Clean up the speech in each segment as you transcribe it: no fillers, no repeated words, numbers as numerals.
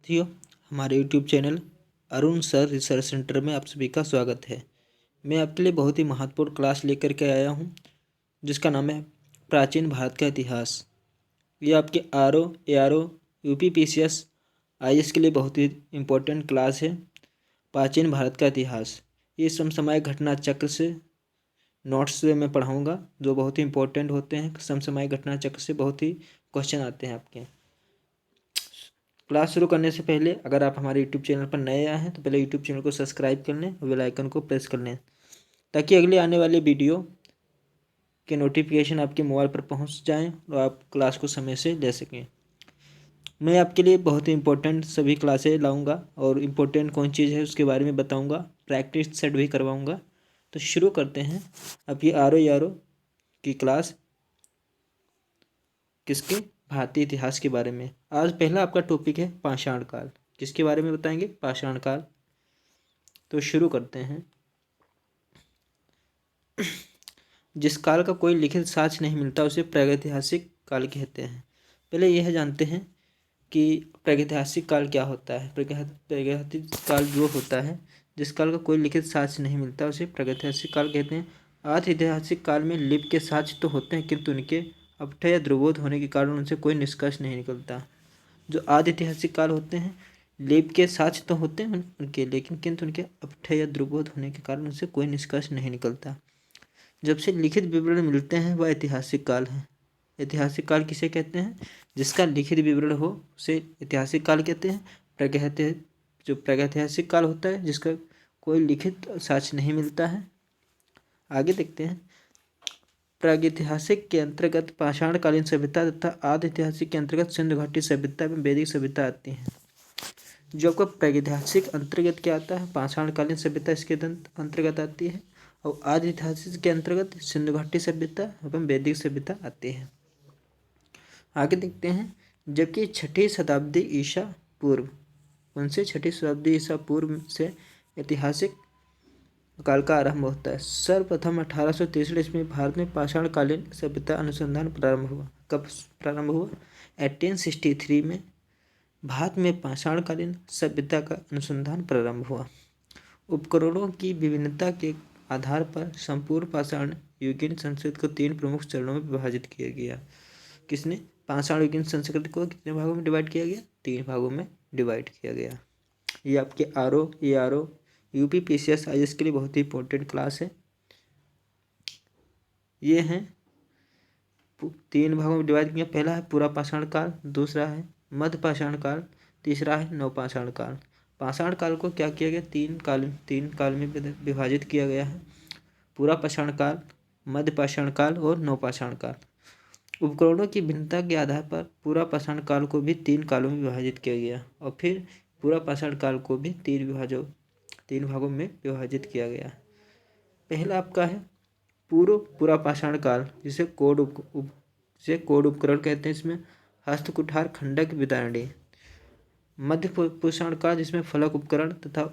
साथियों, हमारे YouTube channel Arun sir research centre में आप सभी का स्वागत है। मैं आपके लिए बहुत ही महत्वपूर्ण क्लास लेकर के आया हूं, जिसका नाम है प्राचीन भारत का इतिहास। ये आपके R O A R O UPPCS IAS के लिए बहुत ही इम्पोर्टेंट क्लास है। प्राचीन भारत का इतिहास, ये समसामयिक घटना चक्र से नोट्स से मैं पढ़ाऊँगा, जो बहुत ही इम्पोर्टेंट होते हैं। समसामयिक घटना चक्र से बहुत ही क्वेश्चन आते हैं आपके। क्लास शुरू करने से पहले अगर आप हमारे यूट्यूब चैनल पर नए आए हैं तो पहले यूट्यूब चैनल को सब्सक्राइब कर लें और बेल आइकन को प्रेस कर लें, ताकि अगले आने वाले वीडियो के नोटिफिकेशन आपके मोबाइल पर पहुंच जाएं और आप क्लास को समय से ले सकें। मैं आपके लिए बहुत ही इंपॉर्टेंट सभी क्लासें लाऊंगा और इम्पोर्टेंट कौन चीज़ है उसके बारे में बताऊंगा, प्रैक्टिस सेट भी करवाऊँगा। तो शुरू करते हैं अब ये आर ओ की क्लास किसके भारतीय इतिहास के बारे में। आज पहला आपका टॉपिक है पाषाण काल। किसके बारे में बताएंगे? पाषाण काल। तो शुरू करते हैं। जिस काल का कोई लिखित साक्ष्य नहीं मिलता उसे प्रागैतिहासिक काल कहते हैं। पहले यह जानते हैं कि प्रागैतिहासिक काल क्या होता है। प्रागैतिहासिक काल जो होता है जिस काल का कोई लिखित साक्ष्य नहीं मिलता उसे प्रागैतिहासिक काल कहते हैं। आधि ऐतिहासिक काल में लिपि के साक्ष्य तो होते हैं, किंतु उनके अपठ्य या ध्रुवोध होने के कारण उनसे कोई निष्कर्ष नहीं निकलता। जो आदि ऐतिहासिक काल होते हैं, लिपि के साक्ष्य तो होते हैं उनके, लेकिन किंतु उनके अपठ्य या ध्रुवोध होने के कारण उनसे कोई निष्कर्ष नहीं निकलता। जब से लिखित विवरण मिलते हैं वह ऐतिहासिक काल है। ऐतिहासिक काल किसे कहते हैं? जिसका लिखित विवरण हो उसे ऐतिहासिक काल कहते हैं। प्रागैतिहासिक काल होता है जिसका कोई लिखित साक्ष्य नहीं मिलता है। आगे देखते हैं। प्रागैतिहासिक के अंतर्गत पाषाणकालीन सभ्यता तथा आदि ऐतिहासिक के अंतर्गत सिंधु घाटी सभ्यता में वैदिक सभ्यता आती है। जो आपका प्रागैतिहासिक अंतर्गत क्या आता है? पाषाणकालीन सभ्यता इसके अंतर्गत आती है, और आदि ऐतिहासिक के अंतर्गत सिंधु घाटी सभ्यता एवं वैदिक सभ्यता आती है। आगे देखते हैं। जबकि छठी शताब्दी ईसा पूर्व, उनसे छठी शताब्दी ईसा पूर्व से ऐतिहासिक काल का आरंभ होता है। सर्वप्रथम 1863 ईस्वी में भारत में पाषाणकालीन सभ्यता अनुसंधान प्रारंभ हुआ। कब प्रारंभ हुआ? 1863 में भारत में पाषाणकालीन सभ्यता का अनुसंधान प्रारंभ हुआ। उपकरणों की विभिन्नता के आधार पर संपूर्ण पाषाण युगीन संस्कृति को 3 प्रमुख चरणों में विभाजित किया गया। किसने? पाषाण युगीन संस्कृति को कितने भागों में डिवाइड किया गया? 3 भागों में डिवाइड किया गया। ये आपके ARO UPPCS IAS के लिए बहुत ही इंपॉर्टेंट क्लास है। ये हैं 3 भागों में डिवाइड किया। पहला है पूरा पाषाण काल, दूसरा है मध्य पाषाण काल, तीसरा है नवपाषाण काल। पाषाण काल को क्या किया गया? 3 काल में विभाजित किया गया है। पूरा पाषाण काल, मध्य पाषाण काल और नवपाषाण काल। उपकरणों की भिन्नता के आधार पर पूरा पाषाण काल को भी 3 कालों में विभाजित किया गया, और फिर पूरा पाषाण काल को भी 3 भागों में विभाजित किया गया। पहला आपका है पूरा पाषाण काल, जिसे कोड उपकरण कहते हैं। इसमें हस्त कुठार, खंडक, वितरणी। मध्य पाषाण काल जिसमें फलक उपकरण तथा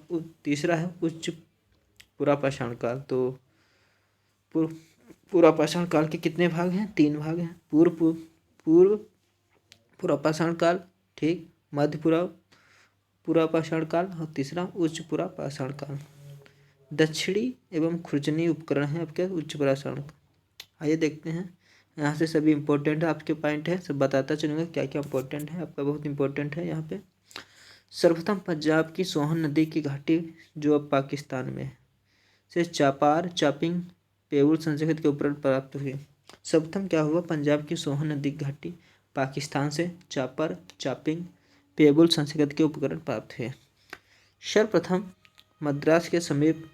तीसरा है उच्च पूरा पाषाण काल। तो पूरा पाषाण काल के कितने भाग हैं? 3 भाग हैं। पूर्व पूरा पाषाण काल, ठीक, मध्य पूरा पाषाण काल और तीसरा उच्च पूरा पाषाण काल। दक्षिणी एवं खुरचनी उपकरण है आपके उच्च पाषाण। आइए देखते हैं। यहाँ से सभी इंपॉर्टेंट आपके पॉइंट है, सब बताता चलूँगा क्या क्या इंपॉर्टेंट है आपका। बहुत इंपॉर्टेंट है यहाँ पे। सर्वप्रथम पंजाब की सोहन नदी की घाटी जो अब पाकिस्तान में है, से चापिंग पेउल संस्कृत के उपकरण प्राप्त हुए। सर्वप्रथम क्या हुआ? पंजाब की सोहन नदी की घाटी पाकिस्तान से चापिंग पेबुल संस्कृत के उपकरण प्राप्त हुए। सर्वप्रथम मद्रास के समीप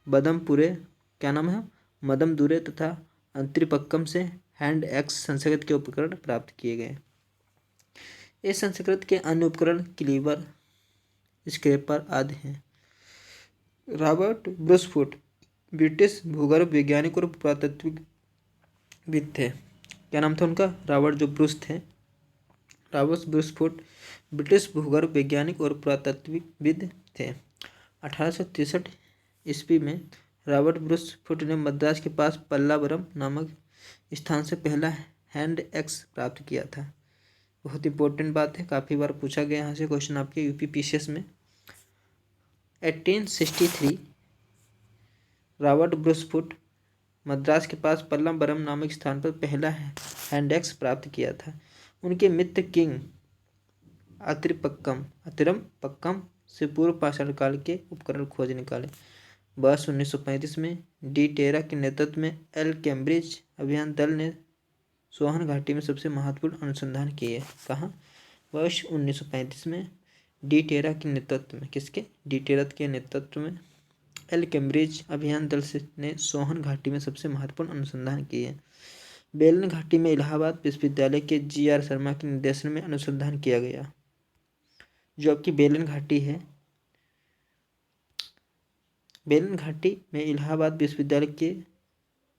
बदमपुरे, क्या नाम है, मदमदुरे तथा अंतरिपक्कम से हैंड एक्स संस्कृत के उपकरण प्राप्त किए गए। इस संस्कृत के अन्य उपकरण क्लीवर, स्क्रैपर आदि हैं। रॉबर्ट ब्रूसफुट ब्रिटिश भूगर्भ वैज्ञानिक और पुरातत्वविद थे। क्या नाम था उनका? रॉबर्ट ब्रूसफुट ब्रिटिश भूगर्भ वैज्ञानिक और पुरातत्वविद थे। 1863 ईस्वी में रॉबर्ट ब्रूसफुट ने मद्रास के पास पल्लावरम नामक स्थान से पहला हैंड एक्स प्राप्त किया था। बहुत इंपॉर्टेंट बात है, काफ़ी बार पूछा गया यहाँ से क्वेश्चन आपके यूपीपीसीएस में। 1863 रॉबर्ट ब्रूसफुट मद्रास के पास पल्लमबरम नामक स्थान पर पहला हैंडेक्स प्राप्त किया था। उनके मित्र किंग अतिरपक्कम से पूर्व पाषाण काल के उपकरण खोज निकाले। वर्ष 1935 में डी टेरा के नेतृत्व में एल कैम्ब्रिज अभियान दल ने सोहन घाटी में सबसे महत्वपूर्ण अनुसंधान किए। कहाँ? वर्ष 1935 में डी टेरा के नेतृत्व में, किसके? डी टेरा के नेतृत्व में एल कैम्ब्रिज अभियान दल ने सोहन घाटी में सबसे महत्वपूर्ण अनुसंधान किए। बेलन घाटी में इलाहाबाद विश्वविद्यालय के जी.आर. शर्मा के निर्देशन में अनुसंधान किया गया। जो आपकी बेलन घाटी है, बेलन घाटी में इलाहाबाद विश्वविद्यालय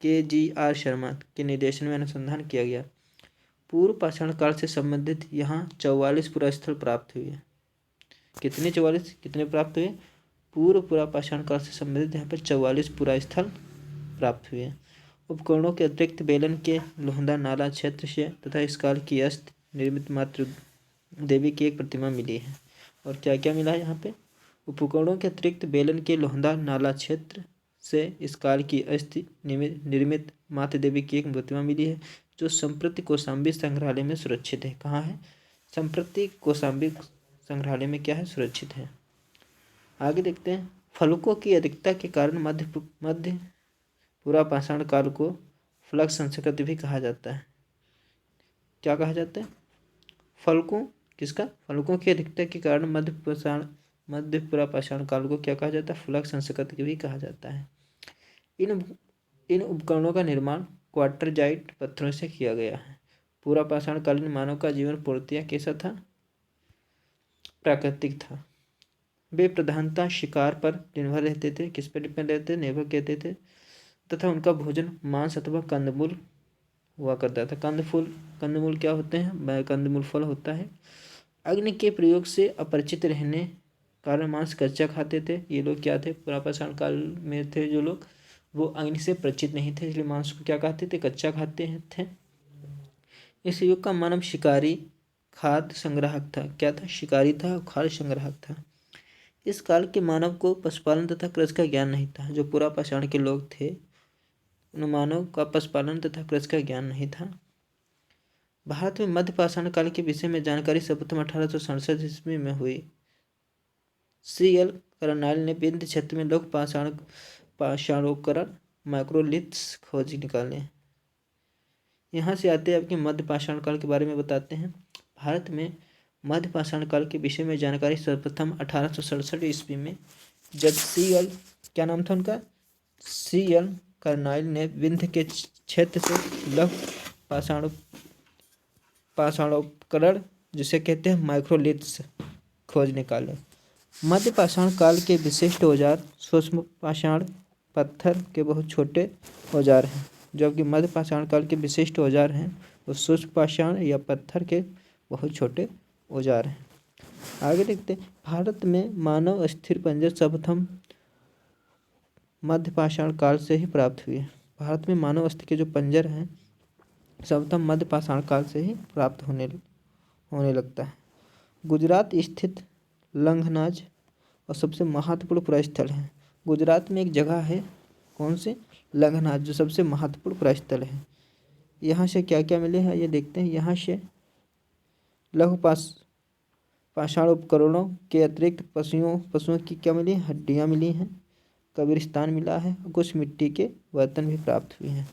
के जी.आर. शर्मा के निर्देशन में अनुसंधान किया गया। पूर्व पाषाण काल से संबंधित यहाँ 44 पुरास्थल प्राप्त हुए। कितने? 44। कितने प्राप्त हुए? पूर्व पुरापाषाण काल से संबंधित यहाँ पर 44 पुरास्थल प्राप्त हुए। उपकरणों के अतिरिक्त बेलन के लोहंदा नाला क्षेत्र से तथा इस काल की अस्त निर्मित मातृ देवी की एक प्रतिमा मिली है। और क्या क्या मिला है यहाँ पे? उपकरणों के अतिरिक्त बेलन के लोहंदा नाला क्षेत्र से इस काल की अस्थि निर्मित मातृ देवी की एक प्रतिमा मिली है, जो संप्रति कौशाम्बी संग्रहालय में सुरक्षित है। कहाँ है? संप्रति कौशाम्बी संग्रहालय में क्या है? सुरक्षित है। आगे देखते हैं। फलकों की अधिकता के कारण मध्य पुरापाषाण काल को फलक संस्कृति भी कहा जाता है। क्या कहा जाता है? फलकों, किसका? फलकों की अधिकता के कारण मध्य पुरापाषाण काल को क्या कहा जाता है? फलक संस्कृति भी कहा जाता है। इन उपकरणों का निर्माण क्वार्टरजाइट पत्थरों से किया गया है। पुरापाषाण कालीन मानव का जीवन पूर्णतया कैसा था? प्राकृतिक था। वे प्रधानतः शिकार पर निर्भर रहते थे। किस पर डिपेंड रहते? निर्भर कहते थे। तथा उनका भोजन मांस अथवा कंदमूल हुआ करता था। कंदमूल क्या होते हैं? कंदमूल फल होता है। अग्नि के प्रयोग से अपरिचित रहने कारण मांस कच्चा खाते थे। ये लोग क्या थे? पुरापाषाण काल में थे जो लोग, वो अग्नि से परिचित नहीं थे, इसलिए मांस को क्या खाते थे? कच्चा खाते थे। इस युग का मानव शिकारी खाद्य संग्राहक था। क्या था? शिकारी था और खाद्य संग्राहक था। इस काल के मानव को पशुपालन तथा कृषि का ज्ञान नहीं था। जो पुरापाषाण के लोग थे, उन मानव का पशुपालन तथा कृषि का ज्ञान नहीं था। भारत में मध्यपाषाण काल के विषय में जानकारी सर्वप्रथम 1867 ईस्वी में हुई। C.L. कर्नाइल ने विंध्य क्षेत्र में लघु पाषाणोपकरण माइक्रोलिथ्स खोज निकाले। यहाँ से आते हैं आपके मध्यपाषाण काल के बारे में बताते हैं। भारत में मध्यपाषाण काल के विषय में जानकारी सर्वप्रथम 1867 ईस्वी में, जब C.L. क्या नाम था उनका? C.L. कर्नाइल ने विंध्य के क्षेत्र से लघु पाषाणोपकरण, जिसे कहते हैं माइक्रोलिथ्स, खोज निकाले। मध्यपाषाण काल के विशिष्ट औजार सूक्ष्म पाषाण पत्थर के बहुत छोटे औजार हैं। जबकि मध्यपाषाण काल के विशिष्ट औजार हैं वो सूक्ष्म पाषाण या पत्थर के बहुत छोटे औजार हैं। आगे देखते हैं। भारत में मानव अस्थिर पंजर सर्वप्रथम मध्यपाषाण काल से ही प्राप्त हुए। भारत में मानव अस्थि के जो पंजर हैं सर्वप्रथम मध्यपाषाण काल से ही प्राप्त होने लगता है। गुजरात स्थित लंघनाज और सबसे महत्वपूर्ण पुरास्थल है। गुजरात में एक जगह है, कौन से? लंघनाज, जो सबसे महत्वपूर्ण पुरास्थल है। यहाँ से क्या क्या मिले हैं ये देखते हैं। यहाँ से लघु पाषाण उपकरणों के अतिरिक्त पशुओं की क्या मिली? हड्डियाँ मिली हैं, कब्रिस्तान मिला है और कुछ मिट्टी के बर्तन भी प्राप्त हुए हैं।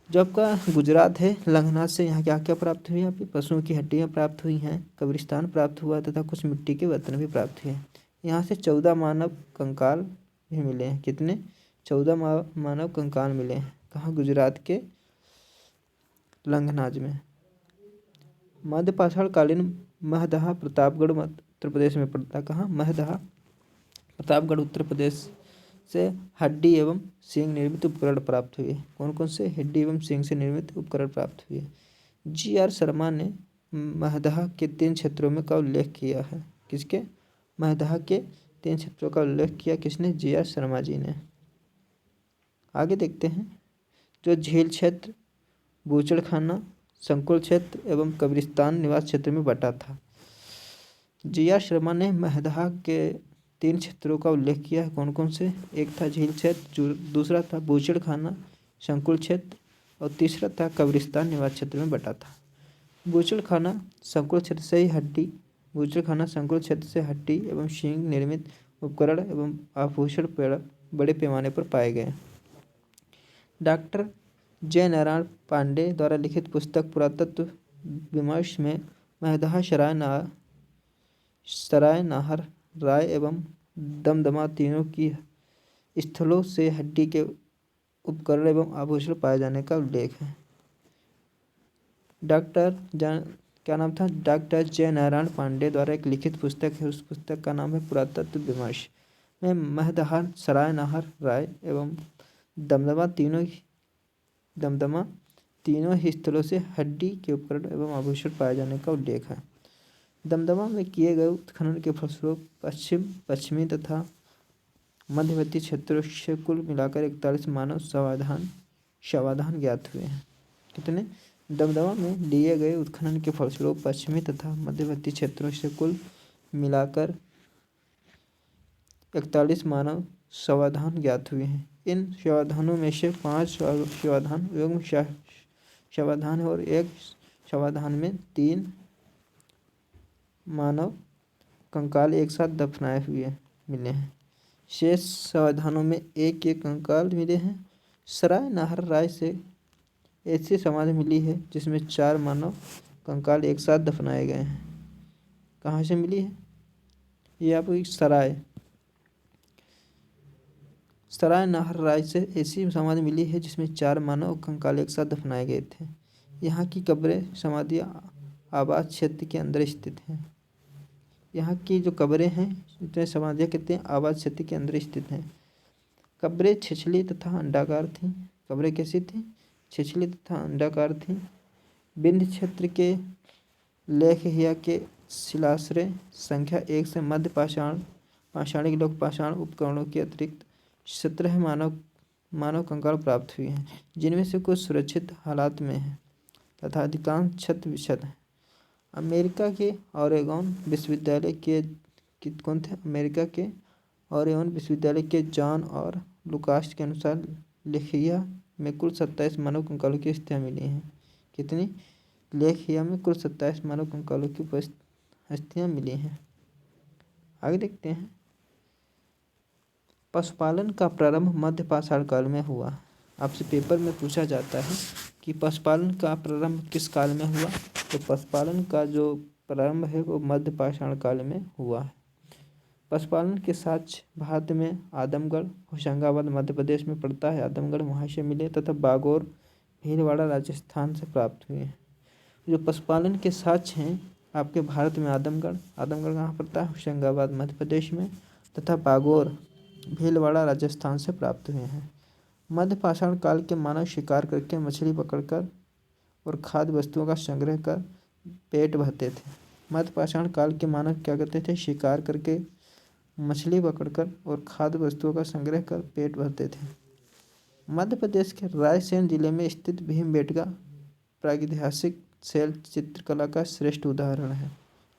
जो आपका गुजरात है, लंघनाज से यहाँ क्या क्या प्राप्त हुई? यहाँ पे पशुओं की हड्डियाँ प्राप्त हुई हैं, कब्रिस्तान प्राप्त हुआ तथा कुछ मिट्टी के बर्तन भी प्राप्त हुए हैं। यहाँ से 14 मानव कंकाल भी मिले हैं। कितने? 14 मानव कंकाल मिले हैं। कहाँ? गुजरात के लंघनाज में। मध्यपाषाण कालीन महदहा प्रतापगढ़ उत्तर प्रदेश में पड़ता। कहाँ? महदहा प्रतापगढ़ उत्तर प्रदेश से हड्डी एवं सींग निर्मित उपकरण प्राप्त हुए। कौन कौन से? हड्डी एवं सींग से निर्मित उपकरण प्राप्त हुए। जी.आर. शर्मा ने महदहा के 3 क्षेत्रों में का उल्लेख किया है। किसके? महदहा के 3 क्षेत्रों का उल्लेख किया किसने? जी.आर. शर्मा जी ने। आगे देखते हैं। जो झील क्षेत्र, बूचड़खाना, संकुल क्षेत्र एवं कब्रिस्तान निवास क्षेत्र में बटा था। जी.आर. शर्मा ने महदहा के 3 क्षेत्रों का उल्लेख किया है। कौन कौन से? एक था झील क्षेत्र, दूसरा था बूचड़खाना संकुल क्षेत्र और तीसरा था कब्रिस्तान निवास क्षेत्र में बटा था। बूचड़खाना संकुल क्षेत्र से ही हड्डी बूचड़खाना संकुल क्षेत्र से हड्डी एवं सींग निर्मित उपकरण एवं आभूषण बड़े पैमाने पर पाए गए। डॉक्टर जय नारायण पांडे द्वारा लिखित पुस्तक पुरातत्व विमर्श में महदहा सराय नाहर राय एवं दमदमा तीनों की स्थलों से हड्डी के उपकरण एवं आभूषण पाए जाने का उल्लेख है। क्या नाम था? डॉक्टर जय नारायण पांडे द्वारा एक लिखित पुस्तक है, उस पुस्तक का नाम है पुरातत्व विमर्श में महदहा सराय नाहर राय एवं दमदमा तीनों ही स्थलों से हड्डी के उपकरण एवं आभूषण पाए जाने का उल्लेख है। दमदमा में किए गए उत्खनन के फलस्वरूप पश्चिमी तथा मध्यवर्ती क्षेत्रों से कुल मिलाकर 41 मानव शवाधान ज्ञात हुए हैं। कितने? दमदमा में लिए गए उत्खनन के फलस्वरूप पश्चिमी तथा मध्यवर्ती क्षेत्रों से कुल मिलाकर 41 मानव शवाधान ज्ञात हुए हैं। इन शवाधानों में से 5 शवाधान युग्म शवाधान है और एक शवाधान में 3 मानव कंकाल एक साथ दफनाए हुए मिले हैं। शेष शवाधानों में एक कंकाल मिले हैं। सराय नाहर राय से ऐसी समाधि मिली है जिसमें 4 मानव कंकाल एक साथ दफनाए गए हैं। कहाँ से मिली है? ये आपको सराय नाहर राय से ऐसी समाधि मिली है जिसमें 4 मानव कंकाल एक साथ दफनाए गए थे। यहाँ की कब्रें समाधियाँ आबाद क्षेत्र के अंदर स्थित हैं। यहाँ की जो कब्रें हैं इतने समाधियाँ कितने आबाद क्षेत्र के अंदर स्थित हैं। कब्रें छिछली तथा अंडाकार थीं। कब्रें कैसी थीं? छिछली तथा अंडाकार थीं। विंध्य क्षेत्र के लेखहिया के शिलाश्रय संख्या 1 से मध्य पाषाणिक लोक पाषाण उपकरणों के अतिरिक्त 17 मानव कंकाल प्राप्त हुए हैं, जिनमें से कुछ सुरक्षित हालात में हैं तथा अधिकांश क्षत विक्षत हैं। अमेरिका के ओरेगॉन विश्वविद्यालय के कौन थे? अमेरिका के ओरेगॉन विश्वविद्यालय के जॉन और लुकास के अनुसार लेखहिया में कुल 27 मानव कंकालों की अस्थियां मिली हैं। कितनी? लेखहिया में कुल 27 मानव कंकालों की अस्थियां मिली हैं। आगे देखते हैं। पशुपालन का प्रारंभ मध्य पाषाण काल में हुआ। आपसे पेपर में पूछा जाता है कि पशुपालन का प्रारंभ किस काल में हुआ? तो पशुपालन का जो प्रारंभ है वो मध्य पाषाण काल में हुआ है। पशुपालन के साक्ष्य भारत में आदमगढ़ होशंगाबाद मध्य प्रदेश में पड़ता है। आदमगढ़ वहाँ से मिले तथा बागौर भीलवाड़ा राजस्थान से प्राप्त हुए हैं। जो पशुपालन के साक्ष्य हैं आपके भारत में आदमगढ़ कहाँ पड़ता है? होशंगाबाद मध्य प्रदेश में तथा बागौर भीलवाड़ा राजस्थान से प्राप्त हुए हैं। मध्य पाषाण काल के मानव शिकार करके मछली पकड़कर और खाद्य वस्तुओं का संग्रह कर पेट भरते थे। मध्य पाषाण काल के मानव क्या करते थे? शिकार करके मछली पकड़कर और खाद्य वस्तुओं का संग्रह कर पेट भरते थे। मध्य प्रदेश के रायसेन जिले में स्थित भीमबेटका प्रागैतिहासिक शैल चित्रकला का श्रेष्ठ उदाहरण है।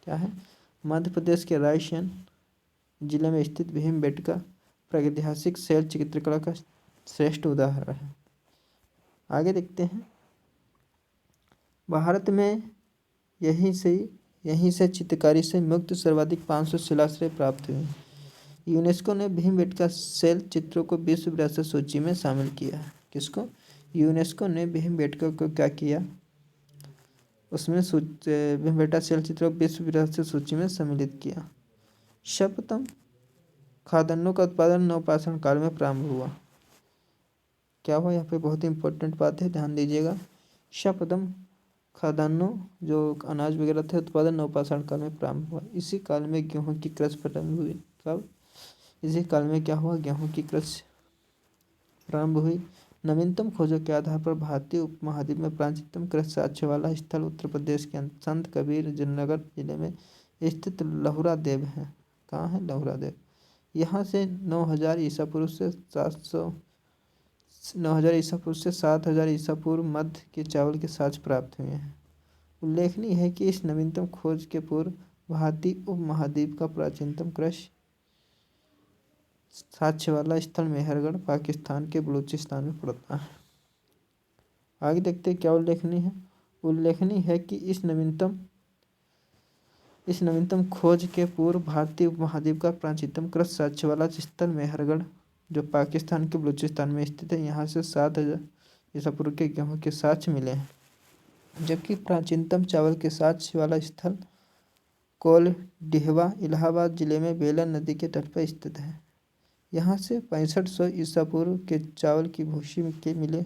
क्या है? मध्य प्रदेश के रायसेन जिले में स्थित भीमबेटका प्रागैतिहासिक शैल चित्रकला का श्रेष्ठ उदाहरण है। आगे देखते हैं। भारत में यहीं से चित्रकारी से मुक्त सर्वाधिक 500 शिलाश्रय प्राप्त हुए। यूनेस्को ने भीमबेटका शैल चित्रों को विश्व विरासत सूची में शामिल किया है। किसको? यूनेस्को ने भीमबेटका को क्या किया? उसमें भीमबेटका शैल चित्रों को विश्व विरासत सूची में सम्मिलित किया। सर्वप्रथम खाद्यान्नों का उत्पादन नवपाषाण काल में प्रारंभ हुआ। क्या हुआ? यहाँ पे बहुत ही इंपॉर्टेंट बात है, ध्यान दीजिएगा। सर्वप्रथम खाद्यान्नों जो अनाज वगैरह थे उत्पादन नवपाषाण काल में प्रारंभ हुआ। इसी काल में गेहूं की कृषि प्रारंभ हुई। कब? इसी काल में क्या हुआ? गेहूं की कृषि प्रारंभ हुई। नवीनतम खोजों के आधार पर भारतीय उपमहाद्वीप में प्राचीनतम कृषि साक्ष्य वाला स्थल उत्तर प्रदेश के संत कबीर नगर जिले में स्थित लहुरा देव है। कहाँ है? लहुरा देव। यहाँ से 9000 ईसा पूर्व से 9000 ईसा पूर्व से 7000 ईसा पूर्व मध्य के चावल के साक्ष्य प्राप्त हुए हैं। उल्लेखनीय है कि इस नवीनतम खोज के पूर्व भारतीय उपमहाद्वीप का प्राचीनतम कृषि साक्ष्य वाला स्थल मेहरगढ़ पाकिस्तान के बलूचिस्तान में पड़ता है। आगे देखते हैं क्या उल्लेखनीय है। उल्लेखनीय है कि इस नवीनतम खोज के पूर्व भारतीय उपमहाद्वीप का प्राचीनतम कृषि साक्ष्य वाला स्थल मेहरगढ़ जो पाकिस्तान के बलूचिस्तान में स्थित है, यहाँ से 7000 ईसा पूर्व के गेहूँ के साक्ष्य मिले हैं। जबकि प्राचीनतम चावल के साक्ष्य वाला स्थल कोल डिहवा इलाहाबाद जिले में बेलन नदी के तट पर स्थित है। यहाँ से 6500 ईसा पूर्व के चावल की भूसी के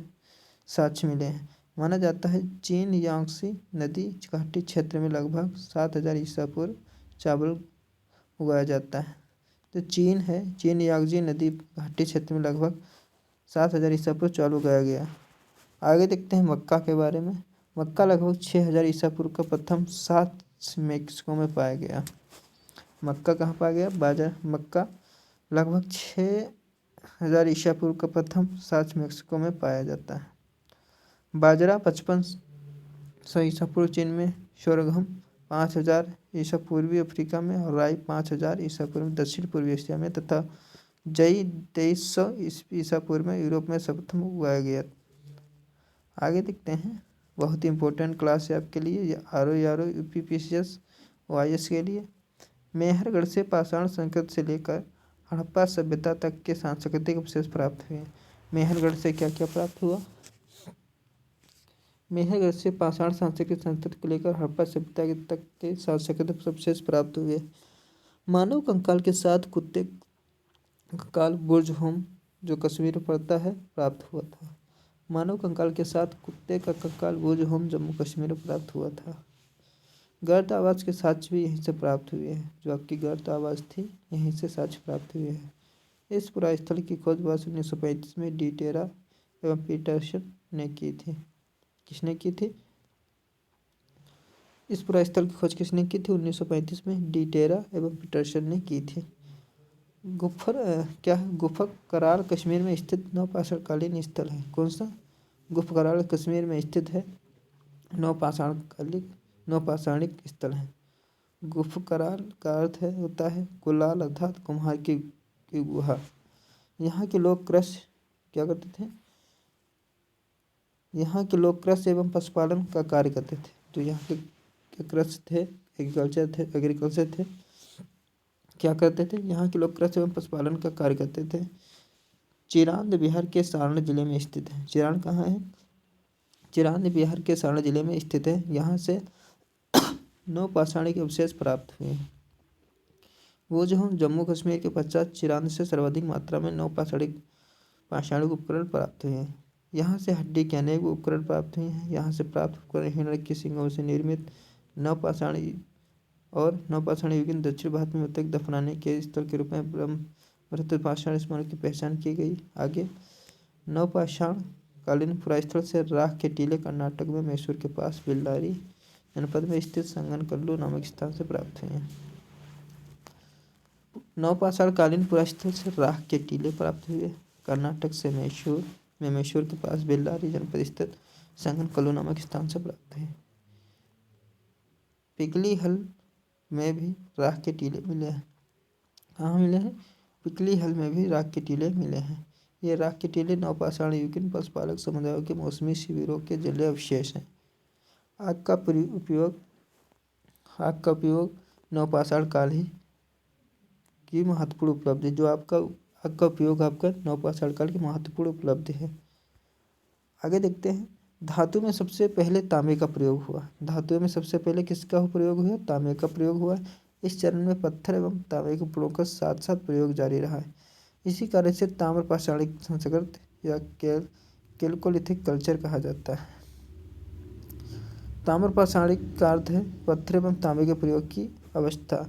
साक्ष्य मिले हैं। माना जाता है चीन यांगसी नदी घाटी क्षेत्र में लगभग 7000 ईसा पूर्व चावल उगाया जाता है। तो चीन यांगजी नदी घाटी क्षेत्र में लगभग 7000 ईसा पूर्व चावल उगाया गया। आगे देखते हैं मक्का के बारे में। मक्का लगभग 6000 ईसा पूर्व का प्रथम साक्ष्य मैक्सिको में पाया गया। मक्का कहाँ पाया गया? मक्का लगभग 6000 ईसा पूर्व का प्रथम साक्ष्य मैक्सिको में पाया जाता है। बाजरा 5500 ईसा पूर्व चीन में, सोरगम 5000 ईसा पूर्वी अफ्रीका में और राई 5000 ईसा पूर्व दक्षिण पूर्वी एशिया में तथा जई 2300 ईसा पूर्व में यूरोप में सर्वप्रथम उगाया गया। आगे देखते हैं, बहुत ही इंपॉर्टेंट क्लास है आपके लिए, ये आर ओ UPPCS OIS के लिए। मेहरगढ़ से पाषाण संस्कृति से लेकर हड़प्पा सभ्यता तक के सांस्कृतिक अवशेष प्राप्त हुए। मेहरगढ़ से क्या क्या प्राप्त हुआ? मेहरगढ़ से पाषाण सांस्कृतिक संस्कृति को लेकर हड़प्पा सभ्यता तक के सांस्कृतिक अवशेष प्राप्त हुए। मानव कंकाल के साथ कुत्ते कंकाल बुर्ज होम जो कश्मीर में पड़ता है प्राप्त हुआ था। मानव कंकाल के साथ कुत्ते का कंकाल बुर्ज होम जम्मू कश्मीर में प्राप्त हुआ था। गर्द आवाज़ के साक्ष्य भी यहीं से प्राप्त हुए हैं। जो आपकी गर्द आवाज़ थी यहीं से साक्ष्य प्राप्त हुए हैं। इस पुरास्थल की खोज वर्ष 1935 में डी टेरा एवं पीटरसन ने की थी। किसने की थी? इस पुरास्थल की खोज किसने की थी? 1935 में डी टेरा एवं पीटरसन ने की थी। गुफक करार कश्मीर में स्थित नवपाषाणकालीन स्थल है। कौन सा? गुफक करार कश्मीर में स्थित है, नवपाषाणिक स्थल है। गुफक करार का अर्थ होता है कुलाल अर्थात कुम्हार की गुहा। यहाँ के लोग कृषि क्या करते थे? यहाँ के लोग कृषि एवं पशुपालन का कार्य करते थे। तो यहाँ के कृषि थे, एग्रीकल्चर थे, क्या करते थे? यहाँ के लोग कृषि एवं पशुपालन का कार्य करते थे। चिरांद बिहार के सारण जिले में स्थित है। चिरांद कहाँ है? चिरांद बिहार के सारण जिले में स्थित है। यहाँ से नवपाषाणिक अवशेष प्राप्त हुए हैं। वो जो हम जम्मू कश्मीर के पश्चात चिरांद से सर्वाधिक मात्रा में पाषाणिक उपकरण प्राप्त हुए हैं। यहाँ से हड्डी के अनेक उपकरण प्राप्त हुए हैं। यहाँ से प्राप्त उपकरण हिरण के सींगों से निर्मित नवपाषाणी युग दक्षिण भारत में मृतक दफनाने के स्थल के रूप में ब्रह्मरथ पाषाण स्मारक की पहचान की गई। आगे, नवपाषाण कालीन पुरास्थल से राख के टीले कर्नाटक में मैसूर के पास बेल्लारी जनपद में स्थित संगनकल्लू नामक स्थान से प्राप्त हुए हैं। नवपाषाण कालीन पुरास्थल से राख के टीले प्राप्त हुए कर्नाटक से मैसूर के पास बेल्लारी जनपद स्थित संगनकल्लू नामक स्थान से प्राप्त है। पिकली हल में भी राख के टीले मिले हैं। कहाँ मिले हैं? पिकली हल में भी राख के टीले मिले हैं। ये राख के टीले नवपाषाण युगीन पशुपालक समुदायों के मौसमी शिविरों के जलीय अवशेष हैं। आग का उपयोग नवपाषाण काल ही की महत्वपूर्ण उपलब्धि। जो आग का उपयोग आपका नवपाषाण काल की महत्वपूर्ण उपलब्धि है। आगे देखते हैं, धातु में सबसे पहले तांबे का प्रयोग हुआ। धातु में सबसे पहले किसका प्रयोग हुआ? तांबे का प्रयोग हुआ। इस चरण में पत्थर एवं तांबे के उपयोग का साथ साथ प्रयोग जारी रहा है। इसी कारण से ताम्रपाषाणिक संस्कृति या कैल्कोलिथिक कल्चर कहा जाता है। ताम्रपाषाणिक का अर्थ है पत्थर एवं तांबे के प्रयोग की अवस्था।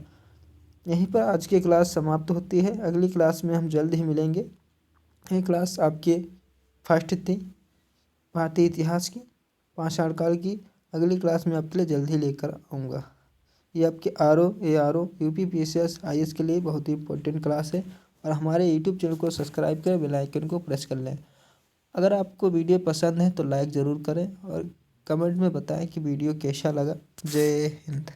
यहीं पर आज की क्लास समाप्त होती है। अगली क्लास में हम जल्द ही मिलेंगे। ये क्लास आपके फर्स्ट थी भारतीय इतिहास की, पाषाण काल की। अगली क्लास में आपके लिए जल्द ही लेकर आऊँगा। ये आपके ARO UPPCS IAS के लिए बहुत ही इंपॉर्टेंट क्लास है। और हमारे YouTube चैनल को सब्सक्राइब कर बेल आइकन को प्रेस कर लें। अगर आपको वीडियो पसंद है तो लाइक ज़रूर करें और कमेंट में बताएं कि वीडियो कैसा लगा। जय हिंद।